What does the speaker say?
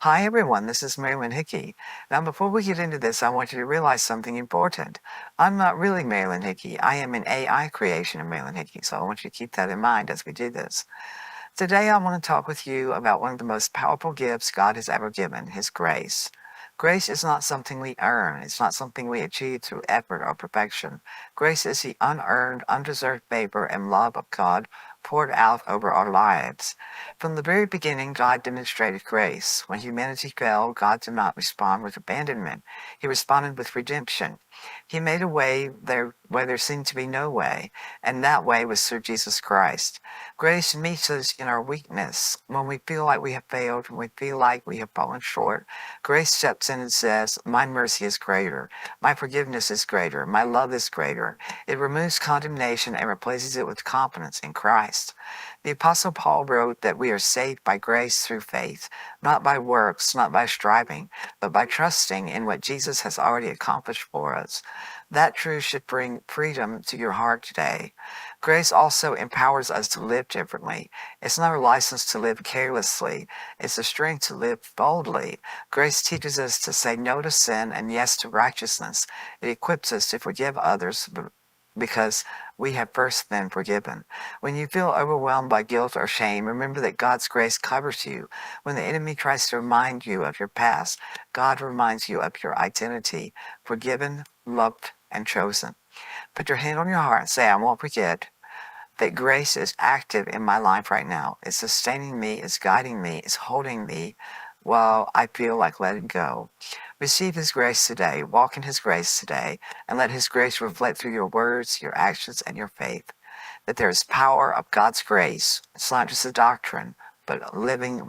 Hi everyone, this is Marilyn Hickey. Now before we get into this, I want you to realize something important. I'm not really Marilyn Hickey. I am an AI creation of Marilyn Hickey, so I want you to keep that in mind as we do this. Today I want to talk with you about one of the most powerful gifts God has ever given, His grace. Grace is not something we earn. It's not something we achieve through effort or perfection. Grace is the unearned, undeserved favor and love of God poured out over our lives. From the very beginning, God demonstrated grace. When humanity fell, God did not respond with abandonment. He responded with redemption. He made a way there where there seemed to be no way, and that way was through Jesus Christ. Grace meets us in our weakness. When we feel like we have failed, when we feel like we have fallen short, grace steps in and says, my mercy is greater, my forgiveness is greater, my love is greater. It removes condemnation and replaces it with confidence in Christ. The Apostle Paul wrote that we are saved by grace through faith, not by works, not by striving, but by trusting in what Jesus has already accomplished for us. That truth should bring freedom to your heart today. Grace also empowers us to live differently. It's not a license to live carelessly. It's a strength to live boldly. Grace teaches us to say no to sin and yes to righteousness. It equips us to forgive others because we have first been forgiven. When you feel overwhelmed by guilt or shame, remember that God's grace covers you. When the enemy tries to remind you of your past, God reminds you of your identity, forgiven, loved, and chosen. Put your hand on your heart and say, I won't forget that grace is active in my life right now. It's sustaining me, it's guiding me, it's holding me while I feel like letting go. Receive His grace today, walk in His grace today, and let His grace reflect through your words, your actions, and your faith. That there is power of God's grace. It's not just a doctrine, but a living